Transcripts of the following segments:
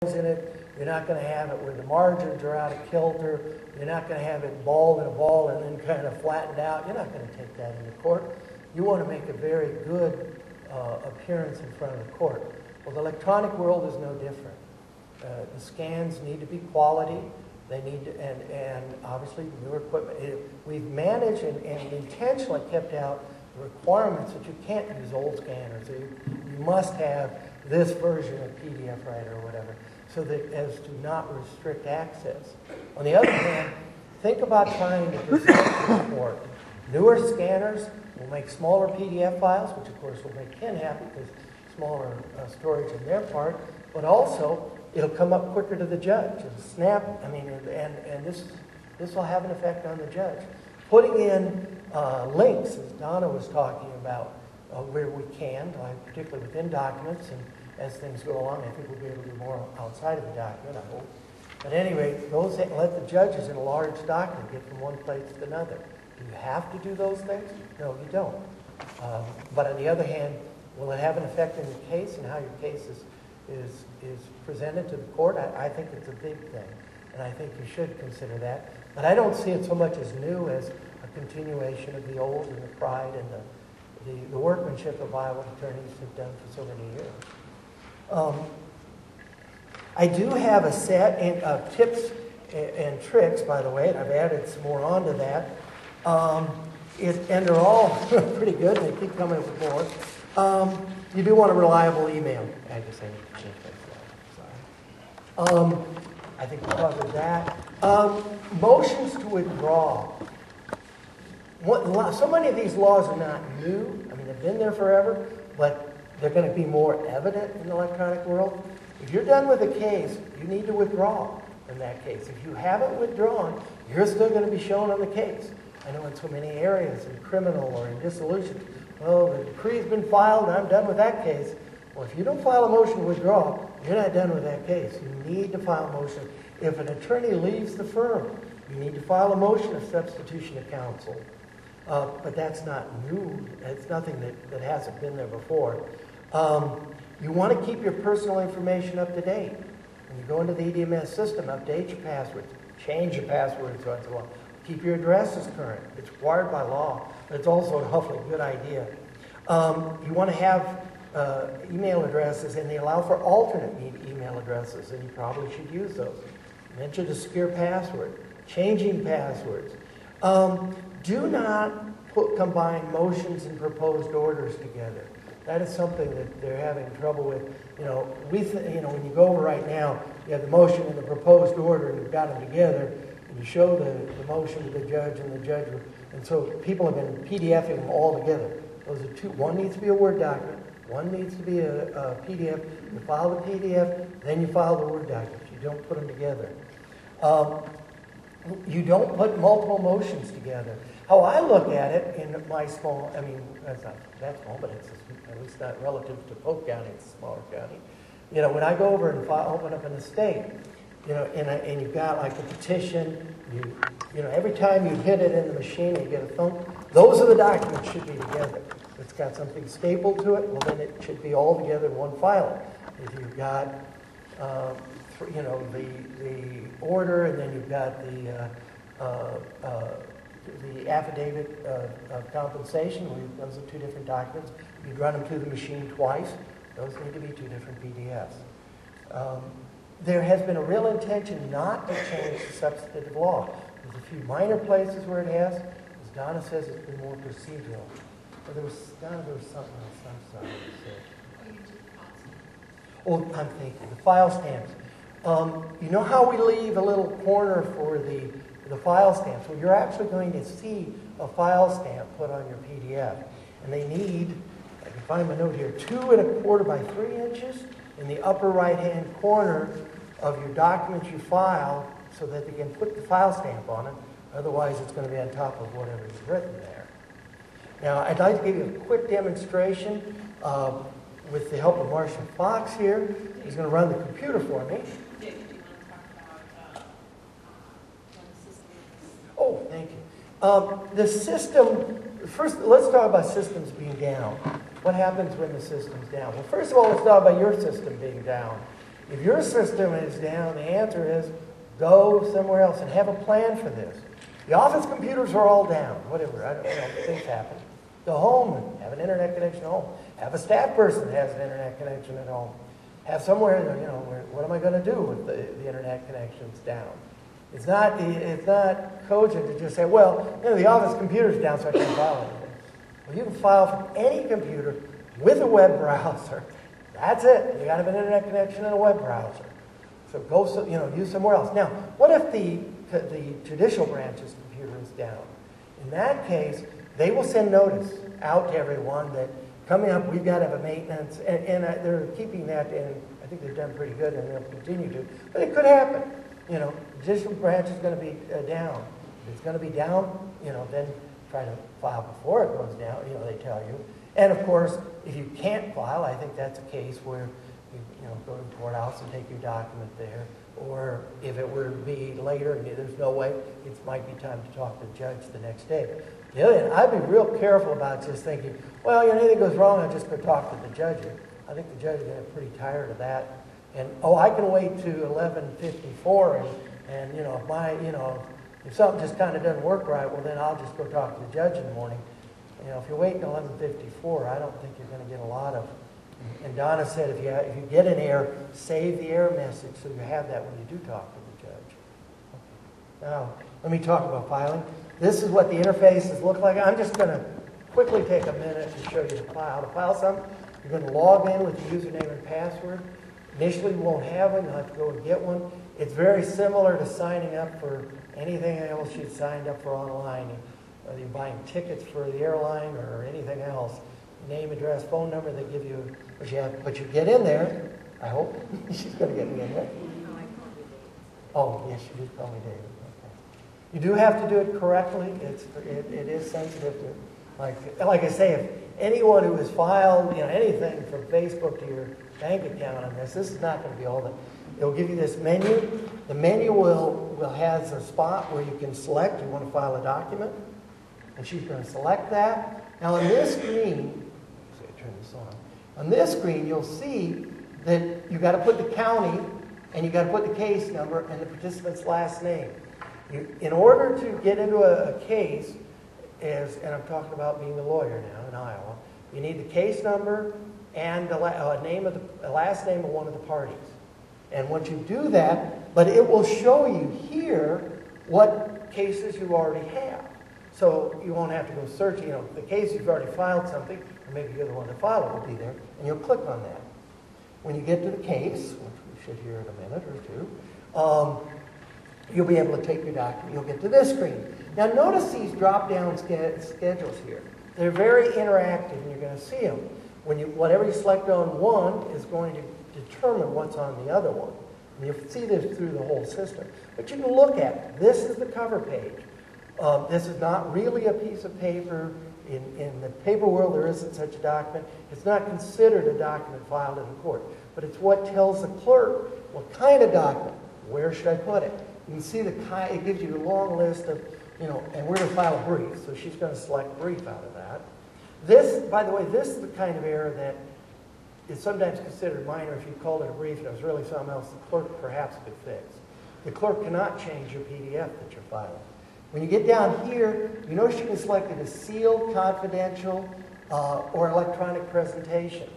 in it. You're not going to have it where the margins are out of kilter. You're not going to have it balled in a ball and then kind of flattened out. You're not going to take that into court. You want to make a very good appearance in front of the court. Well, the electronic world is no different. The scans need to be quality. They need to, and obviously newer equipment. We've managed and intentionally kept out the requirements that you can't use old scanners. So you must have this version of PDF writer or whatever, so that as to not restrict access. On the other hand, think about trying to present the report. Newer scanners will make smaller PDF files, which of course will make Ken happy because smaller storage in their part, but also it'll come up quicker to the judge. It'll snap, and this will have an effect on the judge. Putting in links, as Donna was talking about, where we can, particularly within documents, and as things go along, I think we'll be able to do more outside of the document, I hope. At any rate, those let the judges in a large document get from one place to another. Do you have to do those things? No, you don't. But on the other hand, will it have an effect in your case and how your case is presented to the court? I think it's a big thing, and I think you should consider that. But I don't see it so much as new as a continuation of the old and the pride and the workmanship of Iowa attorneys have done for so many years. I do have a set of tips and tricks, by the way, and I've added some more onto that. And they're all pretty good, and they keep coming with more. You do want a reliable email. I guess I need to change my slide. Sorry. I think we covered that. Motions to withdraw. So many of these laws are not new. I mean, they've been there forever, but they're going to be more evident in the electronic world. If you're done with a case, you need to withdraw in that case. If you haven't withdrawn, you're still going to be shown on the case. I know in so many areas, in criminal or in dissolution, well, the decree's been filed and I'm done with that case. Well, if you don't file a motion to withdraw, you're not done with that case. You need to file a motion. If an attorney leaves the firm, you need to file a motion of substitution of counsel. But that's not new. It's nothing that hasn't been there before. You want to keep your personal information up to date. When you go into the EDMS system, update your passwords, change your passwords, so on. Keep your addresses current. It's required by law, but it's also an awfully good idea. You want to have email addresses, and they allow for alternate email addresses, and you probably should use those. Mention a secure password, changing passwords. Do not combine motions and proposed orders together. That is something that they're having trouble with. When you go over right now, you have the motion and the proposed order, and you've got them together, and you show the motion to the judge, and so people have been PDFing them all together. Those are two. One needs to be a Word document. One needs to be a PDF. You file the PDF, then you file the Word document. You don't put them together. You don't put multiple motions together. How I look at it in my small, that's not that small, but it's at least not relative to Polk County, it's a smaller county. When I go over and open up an estate, and you've got like a petition, every time you hit it in the machine and you get a thump, those are the documents should be together. If it's got something stapled to it, well then it should be all together in one file. If you've got the order, and then you've got the affidavit of compensation. Those are two different documents. You'd run them through the machine twice. Those need to be two different PDFs. There has been a real intention not to change the substantive law. There's a few minor places where it has. As Donna says, it's been more procedural. But there was something else. I'm sorry. I'm thinking. The file stamps. You know how we leave a little corner for the file stamps? Well, you're actually going to see a file stamp put on your PDF. And they need, I can find my note here, 2 1/4 by 3 inches in the upper right-hand corner of your document you file so that they can put the file stamp on it. Otherwise, it's going to be on top of whatever you've written there. Now, I'd like to give you a quick demonstration with the help of Marcia Fox here. He's going to run the computer for me. Oh, thank you. The system, first, let's talk about systems being down. What happens when the system's down? Well, first of all, let's talk about your system being down. If your system is down, the answer is go somewhere else and have a plan for this. The office computers are all down, whatever, I don't know, things happen. Go home and have an internet connection at home. Have a staff person that has an internet connection at home. Have somewhere, where, what am I going to do with the internet connections down? It's not cogent to just say, well, the office computer's down so I can't file anything. Well, you can file from any computer with a web browser. That's it. You got to have an internet connection and a web browser. So go, use somewhere else. Now, what if the judicial branch's computer is down? In that case, they will send notice out to everyone that coming up, we've got to have a maintenance, and they're keeping that, and I think they've done pretty good, and they'll continue to. But it could happen. Judicial branch is going to be down. If it's going to be down, then try to file before it goes down. They tell you. And of course, if you can't file, I think that's a case where you go to the courthouse and take your document there. Or if it were to be later and there's no way, it might be time to talk to the judge the next day. The other thing, I'd be real careful about just thinking, well, anything goes wrong, I'll just go talk to the judge. I think the judge is getting pretty tired of that. And, I can wait to 11:54 and if something just kind of doesn't work right, well, then I'll just go talk to the judge in the morning. If you're waiting until 11:54, I don't think you're going to get a lot of. And Donna said, if you get an error, save the error message so you have that when you do talk to the judge. Okay. Now, let me talk about filing. This is what the interfaces look like. I'm just going to quickly take a minute to show you the file. To file something, you're going to log in with the username and password. Initially, you won't have one. You'll have to go and get one. It's very similar to signing up for anything else you've signed up for online. Whether you're buying tickets for the airline or anything else. Name, address, phone number, they give you, but you get in there, I hope. She's going to get me in there. Oh, yes, you did call me David. Okay. You do have to do it correctly. It is sensitive to, like I say, if anyone who has filed anything from Facebook to your bank account on this is not going to be all that. It'll give you this menu. The menu will has a spot where you can select you want to file a document, and she's going to select that. Now on this screen, turn this on this screen, you'll see that you got to put the county and you got to put the case number and the participant's last name. In order to get into a case, and I'm talking about being a lawyer now in Iowa, you need the case number and the last name of one of the parties. And once you do that, but it will show you here what cases you already have. So you won't have to go searching. The case you've already filed something, or maybe you're the one to file it, will be there, and you'll click on that. When you get to the case, which we should hear in a minute or two, you'll be able to take your document. You'll get to this screen. Now notice these drop-down schedules here. They're very interactive, and you're going to see them. Whatever you select on one is going to determine what's on the other one. And you'll see this through the whole system. But you can look at it. This is the cover page. This is not really a piece of paper. In the paper world, there isn't such a document. It's not considered a document filed in the court. But it's what tells the clerk what kind of document. Where should I put it? You can see it gives you a long list of, and we're going to file a brief. So she's going to select brief out of that. This, by the way, this is the kind of error that is sometimes considered minor if you called it a brief and it was really something else the clerk perhaps could fix. The clerk cannot change your PDF that you're filing. When you get down here, you notice you can select it as sealed, confidential, or electronic presentation.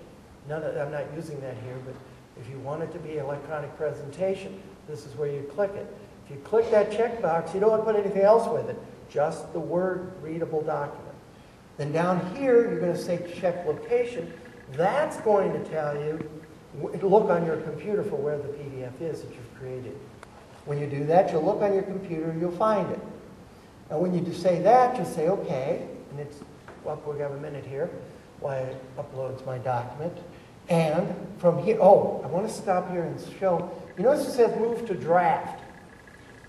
I'm not using that here, but if you want it to be electronic presentation, this is where you click it. If you click that checkbox, you don't want to put anything else with it, just the word readable document. Then down here, you're going to say check location. That's going to tell you, look on your computer for where the PDF is that you've created. When you do that, you'll look on your computer and you'll find it. And when you do say that, you'll say, okay, and it's, well, we've got a minute here while it uploads my document. And from here, I want to stop here and show, you notice it says move to draft.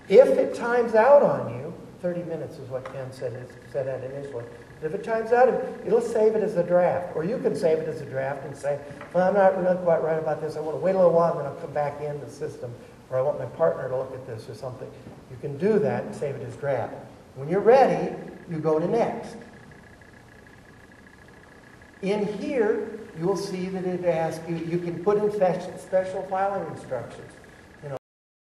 If it times out on you, 30 minutes is what Ken said at initially. If it times out, it'll save it as a draft. Or you can save it as a draft and say, well, I'm not really quite right about this. I want to wait a little while and then I'll come back in the system. Or I want my partner to look at this or something. You can do that and save it as draft. When you're ready, you go to next. In here, you will see that it asks you, you can put in special filing instructions.